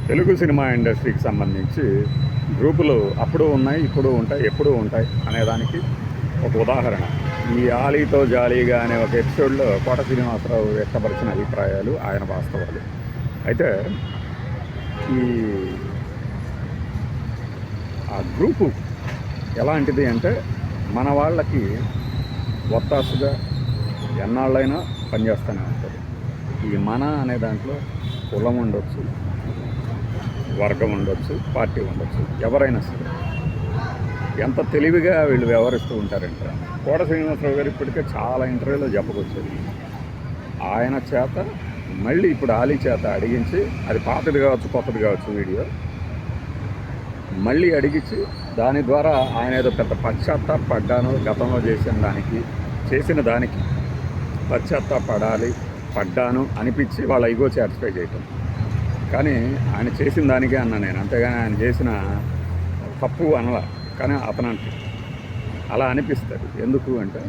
Telugu cinema ఇండస్ట్రీకి సంబంధించి గ్రూపులు అప్పుడు ఉన్నాయి, ఇప్పుడు ఉంటాయి, ఎప్పుడూ ఉంటాయి అనేదానికి ఒక ఉదాహరణ ఈ ఆలీతో జాలీగా అనే ఒక ఎపిసోడ్లో కోట శ్రీనివాసరావు వ్యక్తపరిచిన అభిప్రాయాలు, ఆయన వాస్తవాలు. అయితే ఈ ఆ గ్రూపు ఎలాంటిది అంటే మన వాళ్ళకి ఒత్తాసుగా ఎన్నాళ్ళైనా పనిచేస్తూనే ఉంటుంది. ఈ మన అనే దాంట్లో కులం ఉండొచ్చు, వర్గం ఉండొచ్చు, పార్టీ ఉండొచ్చు, ఎవరైనా సరే ఎంత తెలివిగా వీళ్ళు వ్యవహరిస్తూ ఉంటారంటే కోట శ్రీనివాసరావు గారు ఇప్పటికే చాలా ఇంటర్వ్యూలో చెప్పుకొచ్చారు. ఆయన చేత మళ్ళీ ఇప్పుడు ఆలీ చేత అడిగించి, అది పాతది కావచ్చు కొత్తది కావచ్చు వీడియో, మళ్ళీ అడిగించి దాని ద్వారా ఆయన ఏదో పెద్ద పడ్డాను గతంలో చేసిన దానికి పడ్డాను అనిపించి వాళ్ళ ఈగో సాటిస్ఫై చేయటం. కానీ ఆయన చేసిన దానికే అన్నా నేను, అంతేగాని ఆయన చేసిన తప్పు అనలా. కానీ అతనికి అలా అనిపిస్తుంది. ఎందుకు అంటే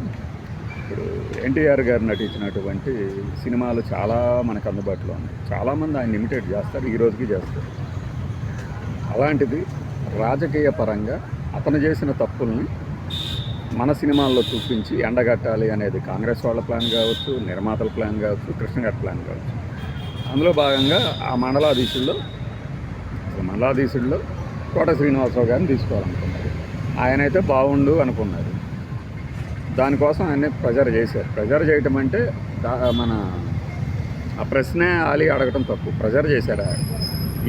ఇప్పుడు ఎన్టీఆర్ గారు నటించినటువంటి సినిమాలు చాలా మనకు అందుబాటులో ఉన్నాయి. చాలామంది ఆయన ఇమిటేట్ చేస్తారు, ఈ రోజుకి చేస్తారు. అలాంటిది రాజకీయ పరంగా అతను చేసిన తప్పుల్ని మన సినిమాల్లో చూపించి ఎండగట్టాలి అనేది కాంగ్రెస్ వాళ్ళ ప్లాన్ కావచ్చు, నిర్మాతల ప్లాన్ కావచ్చు, కృష్ణ గారి ప్లాన్ కావచ్చు. అందులో భాగంగా ఆ మండలాధీశుల్లో కోట శ్రీనివాసరావు గారిని తీసుకోవాలనుకున్నారు. ఆయనైతే బాగుండు అనుకున్నారు. దానికోసం ఆయన ప్రెజర్ చేశారు. ప్రెజర్ చేయటం అంటే మన ఆ ప్రశ్నే ఆలి అడగటం తప్పు. ప్రెజర్ చేశారు.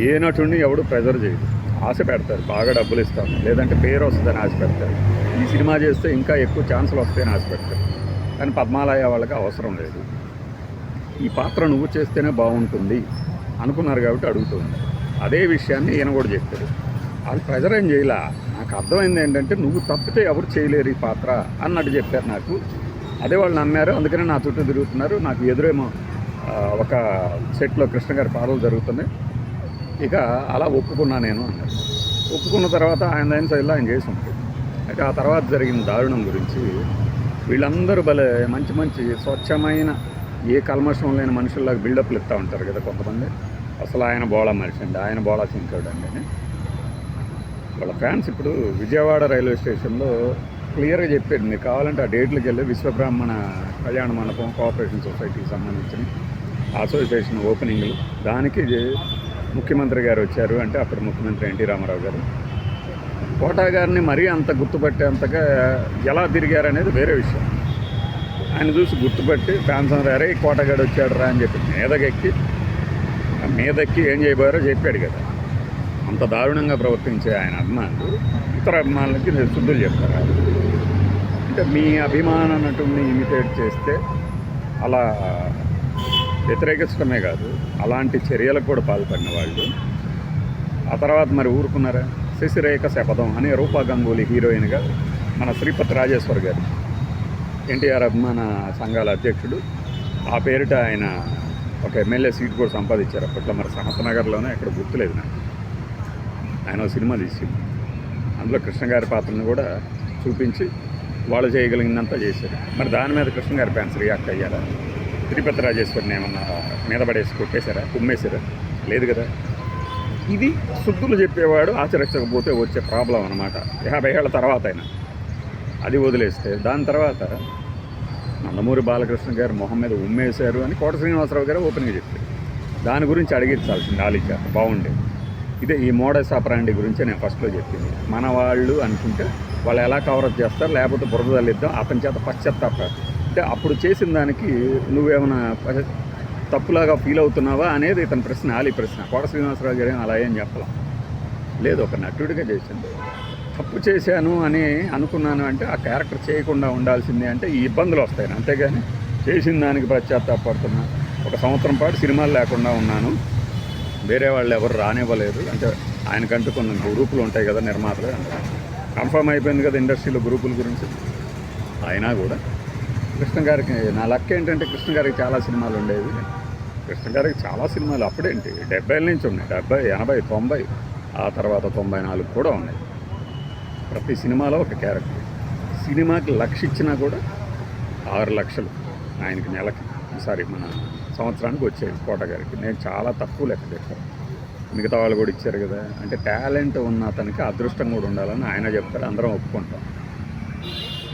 ఏ నటుడిని ఎవడు ప్రెజర్ చేయడు. ఆశ పెడతారు, బాగా డబ్బులు ఇస్తాను, లేదంటే పేరు వస్తుందని ఆశ పెడతారు, ఈ సినిమా చేస్తే ఇంకా ఎక్కువ ఛాన్సులు వస్తాయని ఆశ పెడతారు. కానీ పద్మాలయ వాళ్ళకి అవసరం లేదు. ఈ పాత్ర నువ్వు చేస్తేనే బాగుంటుంది అనుకున్నారు కాబట్టి అడుగుతుంది. అదే విషయాన్ని ఈయన కూడా చెప్పారు. వాళ్ళు ప్రెజర్ ఏం చేయలే. నాకు అర్థమైంది ఏంటంటే నువ్వు తప్పితే ఎవరు చేయలేరు ఈ పాత్ర అన్నట్టు చెప్పారు నాకు. అదే వాళ్ళు నమ్మారు. అందుకనే నా చుట్టూ తిరుగుతున్నారు. నాకు ఎదురేమో ఒక సెట్లో కృష్ణ గారి పాటలు జరుగుతున్నాయి. ఇక అలా ఒప్పుకున్నా నేను అన్నారు. ఒప్పుకున్న తర్వాత ఆయన శైలిలో ఆయన చేసి ఉంటుంది. అయితే ఆ తర్వాత జరిగిన దారుణం గురించి వీళ్ళందరూ భలే మంచి స్వచ్ఛమైన ఏ కల్మషం లేని మనుషుల్లాగా బిల్డప్లు ఇస్తూ ఉంటారు కదా కొంతమంది. అసలు ఆయన బోళా మనిషి అండి, ఆయన బోళా చింకాడు అండి. వాళ్ళ ఫ్యాన్స్ ఇప్పుడు విజయవాడ రైల్వే స్టేషన్లో క్లియర్గా చెప్పాడు, మీరు కావాలంటే ఆ డేట్లకు వెళ్ళి విశ్వబ్రాహ్మణ కళ్యాణ మండపం కోఆపరేషన్ సొసైటీకి సంబంధించిన అసోసియేషన్ ఓపెనింగ్లు, దానికి ముఖ్యమంత్రి గారు వచ్చారు అంటే అప్పుడు ముఖ్యమంత్రి ఎన్టీ రామారావు గారు కోటా గారిని మరీ అంత గుర్తుపట్టేంతగా ఎలా తిరిగారనేది వేరే విషయం. ఆయన చూసి గుర్తుపట్టి ఫ్యాన్స్ అరే కోటగాడు వచ్చాడు రా అని చెప్పి మీదెక్కి ఏం చేయబోయారో చెప్పాడు కదా. అంత దారుణంగా ప్రవర్తించే ఆయన అభిమానులు ఇతర అభిమానులకి శుద్ధులు చెప్తారు. అంటే మీ అభిమాన నటుడిని ఇమిటేట్ చేస్తే అలా వ్యతిరేకించడమే కాదు, అలాంటి చర్యలకు కూడా పాల్పడిన వాళ్ళు ఆ తర్వాత మరి ఊరుకున్నారా? శశిరేఖ శపథం అనే రూపా గంగూలీ హీరోయిన్గా మన శ్రీపతి రాజేశ్వర్ గారు ఎన్టీఆర్ అభిమాన సంఘాల అధ్యక్షుడు, ఆ పేరిట ఆయన ఒక ఎమ్మెల్యే సీట్ కూడా సంపాదించారు అప్పట్లో. మరి సమత నగర్లోనే ఎక్కడ గుర్తులేదు నాకు. ఆయన సినిమా తీసి అందులో కృష్ణ గారి పాత్రను కూడా చూపించి వాళ్ళు చేయగలిగిందంతా చేశారు. మరి దాని మీద కృష్ణ గారి ఫ్యాన్స్ రియాక్ట్ అయ్యారా? తిరుపతి రాజేశ్వరిని ఏమన్నా మీద పడేసి కొట్టేశారా, కుమ్మేశారా? లేదు కదా. ఇది శుద్ధులు చెప్పేవాడు ఆచరించకపోతే వచ్చే ప్రాబ్లం అనమాట. 50 ఏళ్ల తర్వాత అయినా అది వదిలేస్తే దాని తర్వాత నందమూరి బాలకృష్ణ గారు మొహం మీద ఉమ్మేశారు అని కోట శ్రీనివాసరావు గారు ఓపెన్గా చెప్పారు. దాని గురించి అడిగించాల్సింది ఆలిచ బాగుండేది. ఇదే ఈ మోడస్ ఆపరాండి గురించి నేను ఫస్ట్లో చెప్పింది. మన వాళ్ళు అనుకుంటే వాళ్ళు ఎలా కవరప్ చేస్తారు, లేకపోతే బురద తల్లిద్దాం, అతని చేత పశ్చాత్తాపం అంటే అప్పుడు చేసిన దానికి నువ్వేమైనా తప్పులాగా ఫీల్ అవుతున్నావా అనేది ఇతని ప్రశ్న, ఆలీ ప్రశ్న. కోట శ్రీనివాసరావు గారు అలా ఏం చెప్పాం లేదు, ఒక నటుడిగా చేసింది. తప్పు చేశాను అని అనుకున్నాను అంటే ఆ క్యారెక్టర్ చేయకుండా ఉండాల్సిందే అంటే ఈ ఇబ్బందులు వస్తాయి. అంతేగాని చేసిన దానికి పశ్చాత్తాపడుతున్నా, ఒక సంవత్సరం పాటు సినిమాలు లేకుండా ఉన్నాను, వేరే వాళ్ళు ఎవరు రానివ్వలేదు అంటే ఆయనకంటూ కొన్ని గ్రూపులు ఉంటాయి కదా నిర్మాతలు, కన్ఫర్మ్ అయిపోయింది కదా ఇండస్ట్రీలో గ్రూపుల గురించి. అయినా కూడా కృష్ణ గారికి నా లక్ ఏంటంటే కృష్ణ గారికి చాలా సినిమాలు ఉండేవి. కృష్ణ గారికి చాలా సినిమాలు అప్పుడేంటి 70 నుంచి ఉన్నాయి, 70, 80, 90, ఆ తర్వాత 94 కూడా ఉన్నాయి. ప్రతి సినిమాలో ఒక క్యారెక్టర్. సినిమాకి 1,00,000 ఇచ్చినా కూడా 6 లక్షలు ఆయనకి నెలకి, మన సంవత్సరానికి వచ్చేది కోట గారికి. నేను చాలా తక్కువ లెక్క చెప్పాను. మిగతా వాళ్ళు కూడా ఇచ్చారు కదా. అంటే టాలెంట్ ఉన్న అతనికి అదృష్టం కూడా ఉండాలని ఆయన చెప్తారు, అందరం ఒప్పుకుంటాం.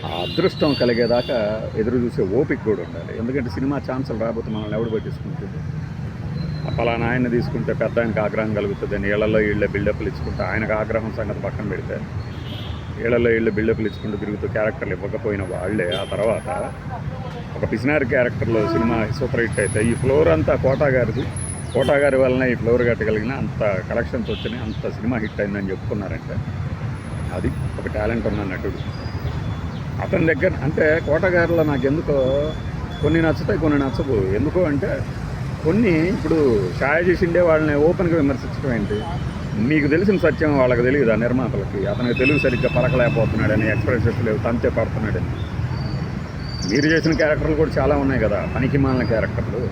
ఆ అదృష్టం కలిగేదాకా ఎదురు చూసే ఓపిక కూడా ఉండాలి. ఎందుకంటే సినిమా ఛాన్సులు రాబోతే మనల్ని ఎవడు పట్టించుకుంటుంది. పలానా ఆయన తీసుకుంటే పెద్ద ఆయనకు ఆగ్రహం కలుగుతుంది, నీళ్ళల్లో ఇళ్ళే బిల్డప్లు ఇచ్చుకుంటే ఆయనకు ఆగ్రహం సంగతి పక్కన పెడితే ఏళ్లలో ఇళ్ళు బిల్డప్లు ఇచ్చుకుంటూ తిరుగుతూ క్యారెక్టర్లు ఇవ్వకపోయిన వాళ్ళే ఆ తర్వాత ఒక పిసినారి క్యారెక్టర్లో సినిమా సూపర్ హిట్ అయితే ఈ ఫ్లోర్ అంతా కోటా గారి వలన ఈ ఫ్లోర్ కట్టగలిగిన అంత కలెక్షన్స్ వచ్చినాయి, అంత సినిమా హిట్ అయిందని చెప్పుకున్నారంటే అది ఒక టాలెంట్ ఉన్న నటుడు. అతని దగ్గర అంటే కోటా గారిలో నాకు ఎందుకో కొన్ని నచ్చుతాయి, కొన్ని నచ్చవు. ఎందుకో అంటే కొన్ని ఇప్పుడు ఛాయ చేసిండే వాళ్ళని ఓపెన్గా విమర్శించడం ఏంటి, మీకు తెలిసిన సత్యం వాళ్ళకి తెలియదు. ఆ నిర్మాతలకి అతనికి తెలుగు సరిగ్గా పలకలేకపోతున్నాడని, ఎక్స్ప్రెషన్స్ లేవు, తంతే పడుతున్నాడని. మీరు చేసిన క్యారెక్టర్లు కూడా చాలా ఉన్నాయి కదా, పనికి మాలిన క్యారెక్టర్లు.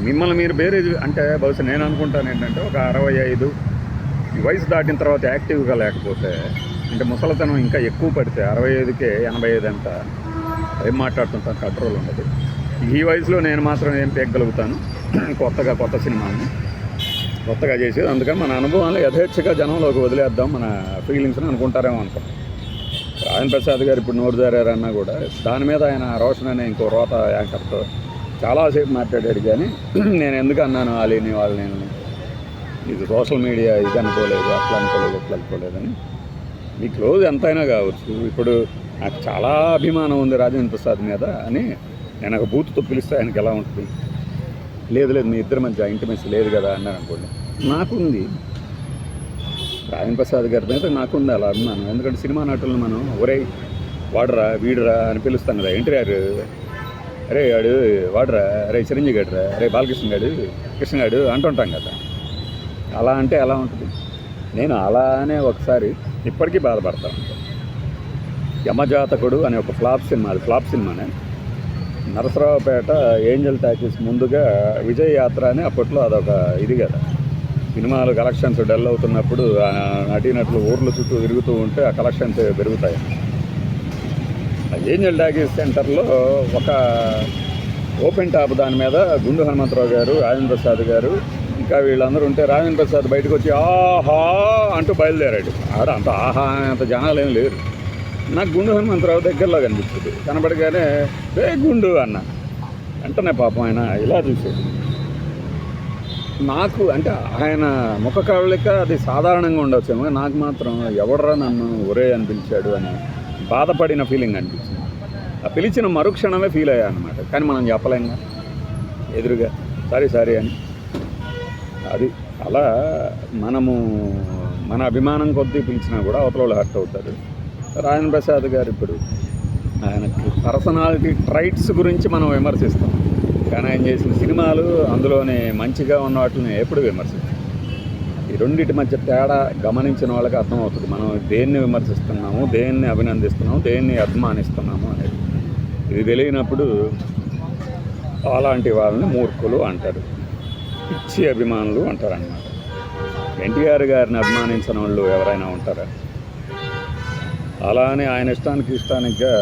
మిమ్మల్ని మీరు వేరే అంటే బహుశా నేను అనుకుంటాను ఏంటంటే ఒక 65 వయసు దాటిన తర్వాత యాక్టివ్గా లేకపోతే, అంటే ముసలితనం ఇంకా ఎక్కువ పడితే 65కే 85 అంట ఏం మాట్లాడుతుంటాను, కంట్రోల్ ఉండదు. ఈ వయసులో నేను మాత్రం ఏం పేగలుగుతాను కొత్త సినిమాని కొత్తగా చేసేది. అందుకని మన అనుభవాలు యథేచ్ఛగా జనంలోకి వదిలేద్దాం, మన ఫీలింగ్స్ని అనుకుంటారేమో అనుకో. రాజన్ ప్రసాద్ గారు ఇప్పుడు నోరు జారారన్నా కూడా దాని మీద ఆయన రోషన్ అనే ఇంకో రోత యాంకర్తో చాలాసేపు మాట్లాడాడు. కానీ నేను ఎందుకు అన్నాను వాళ్ళని ఇది సోషల్ మీడియా ఇది అనుకోలేదు, అట్లా అనుకోలేదు, ఇట్లా అనుకోలేదని. మీ క్లోజ్ ఎంతైనా కావచ్చు. ఇప్పుడు నాకు చాలా అభిమానం ఉంది రాజేంద్ర ప్రసాద్ మీద అని నేను ఒక బూత్తో పిలిస్తే ఆయనకి ఎలా ఉంటుంది? లేదు మీ ఇద్దరి మధ్య ఇంటిమెస్ లేదు కదా అన్నాను అనుకోండి. నాకుంది రాజేంద్ర ప్రసాద్ గారి మీద నాకుంది అలా అభిమానం. ఎందుకంటే సినిమా నటులను మనం ఒరే వాడరా వీడరా అని పిలుస్తాం కదా. ఎన్టీఆర్ అరే వాడు వాడరా, అరే చిరంజీవి గడురా, అరే కృష్ణ గాడు అంటుంటాం కదా. అలా అంటే ఎలా ఉంటుంది? నేను అలానే ఒకసారి ఇప్పటికీ బాధపడతాను. యమజాతకుడు అనే ఒక ఫ్లాప్ సినిమానే. నరసరావుపేట ఏంజల్ టాకీస్ ముందుగా విజయ్ యాత్ర అని అప్పట్లో అదొక ఇది కదా. సినిమాలు కలెక్షన్స్ డల్ అవుతున్నప్పుడు నటీనటులు ఊర్ల చుట్టూ తిరుగుతూ ఉంటే ఆ కలెక్షన్స్ పెరుగుతాయి. ఏంజల్ టాకీస్ సెంటర్లో ఒక ఓపెన్ టాప్ దాని మీద గుండు హనుమంతరావు గారు, రాజేంద్ర ప్రసాద్ గారు ఇంకా వీళ్ళందరూ ఉంటే రాజేంద్ర ప్రసాద్ బయటకు వచ్చి ఆహా అంటూ బయలుదేరాడు. ఆడ అంత ఆహా అంత జనాలు ఏం లేరు. నాకు గుండు హనుమంతరావు దగ్గరలో కనిపించింది. కనబడగానే గుండు అన్న వెంటనే పాపం ఆయన ఇలా చూసేది. నాకు అంటే ఆయన ముఖ కవళిక అది సాధారణంగా ఉండొచ్చేమో, నాకు మాత్రం ఎవడరా నన్ను ఒరే అని పిలిచాడు అని బాధపడిన ఫీలింగ్ అనిపించింది. ఆ పిలిచిన మరుక్షణమే ఫీల్ అయ్యా అనమాట. కానీ మనం చెప్పలేంగా ఎదురుగా సారీ అని. అది అలా మనము మన అభిమానం కొద్దీ పిలిచినా కూడా అవతల వాళ్ళు హర్ట్ అవుతారు. రాజేంద్ర ప్రసాద్ గారు ఇప్పుడు ఆయనకి పర్సనాలిటీ ట్రైట్స్ గురించి మనం విమర్శిస్తాం, కానీ ఆయన చేసిన సినిమాలు అందులోనే మంచిగా ఉన్న వాటిని ఎప్పుడు విమర్శిస్తాం. ఈ రెండింటి మధ్య తేడా గమనించిన వాళ్ళకి అర్థమవుతుంది మనం దేన్ని విమర్శిస్తున్నాము, దేన్ని అభినందిస్తున్నాము, దేన్ని అభిమానిస్తున్నాము అనేది. ఇది తెలియనప్పుడు అలాంటి వాళ్ళని మూర్ఖులు అంటారు, పిచ్చి అభిమానులు అంటారు అన్నమాట. ఎన్టీఆర్ గారిని అభిమానించిన వాళ్ళు ఎవరైనా ఉంటారా? అలానే ఆయన ఇష్టానికిగా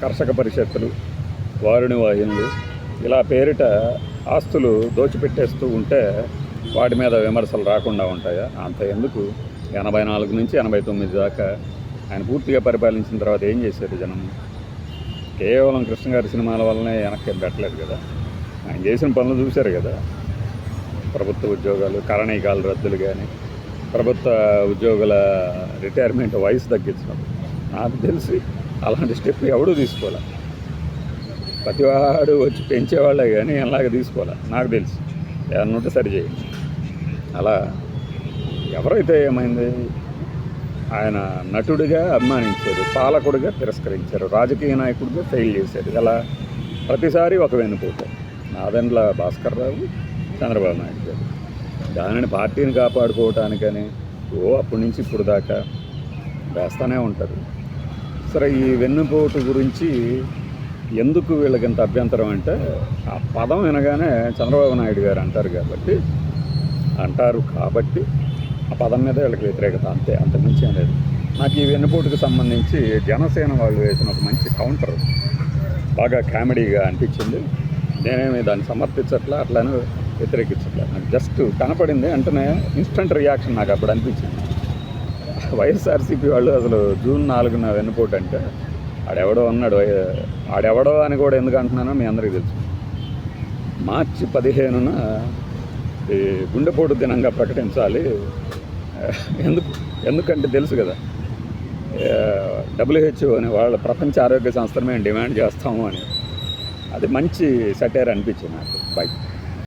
కర్షక పరిషత్తులు, వారుని వాహినులు ఇలా పేరిట ఆస్తులు దోచిపెట్టేస్తూ ఉంటే వాటి మీద విమర్శలు రాకుండా ఉంటాయా? అంత ఎందుకు 84 నుంచి 89 దాకా ఆయన పూర్తిగా పరిపాలించిన తర్వాత ఏం చేశారు జనం? కేవలం కృష్ణ గారి సినిమాల వల్లనే వెనక్కి పెట్టలేదు కదా. ఆయన చేసిన పనులు చూశారు కదా. ప్రభుత్వ ఉద్యోగాలు కరణీకాల రద్దులు కానీ, ప్రభుత్వ ఉద్యోగుల రిటైర్మెంట్ వయసు తగ్గించడం, నాకు తెలిసి అలాంటి స్టెప్ ఎవడూ తీసుకోవాలి. ప్రతివాడు వచ్చి పెంచేవాళ్ళే కానీ అలాగే తీసుకోవాలి నాకు తెలిసి. ఏమన్నా ఉంటే సరి చేయండి. అలా ఎవరైతే ఏమైంది, ఆయన నటుడిగా అభిమానించారు, పాలకుడిగా తిరస్కరించారు, రాజకీయ నాయకుడిగా ఫెయిల్ చేశారు. అలా ప్రతిసారి ఒక వెన్నుపోతారు. నాదెండ్ల భాస్కర్ రావు, చంద్రబాబు నాయుడు గారు దానిని పార్టీని కాపాడుకోవటానికని అప్పటి నుంచి ఇప్పుడు దాకా వేస్తూనే ఉంటారు. సరే, ఈ వెన్నుపోటు గురించి ఎందుకు వీళ్ళకింత అభ్యంతరం అంటే, ఆ పదం వినగానే చంద్రబాబు నాయుడు గారు అంటారు కాబట్టి ఆ పదం మీద వీళ్ళకి వ్యతిరేకత, అంతే, అంతకుమించి ఏం లేదు. నాకు ఈ వెన్నుపోటుకు సంబంధించి జనసేన వాళ్ళు వేసిన ఒక మంచి కౌంటర్ బాగా కామెడీగా అనిపించింది. నేనేమి దాన్ని సమర్థించట్లా, అట్లానే వ్యతిరేకించట్లా. అట్లా నాకు జస్ట్ కనపడింది వెంటనే ఇన్స్టంట్ రియాక్షన్ నాకు అప్పుడు అనిపించింది. వైఎస్ఆర్సీపీ వాళ్ళు అసలు జూన్ 4న వెన్నుపోటు అంటే ఆడెవడో ఉన్నాడు. ఆడెవడో అని కూడా ఎందుకు అంటున్నానో మీ అందరికీ తెలుసు. మార్చి 15న ఈ గుండెపోటు దినంగా ప్రకటించాలి. ఎందుకంటే తెలుసు కదా, WHO అని వాళ్ళ ప్రపంచ ఆరోగ్య సంస్థను మేము డిమాండ్ చేస్తాము అని. అది మంచి సెటైర్ అనిపించింది నాకు. బై.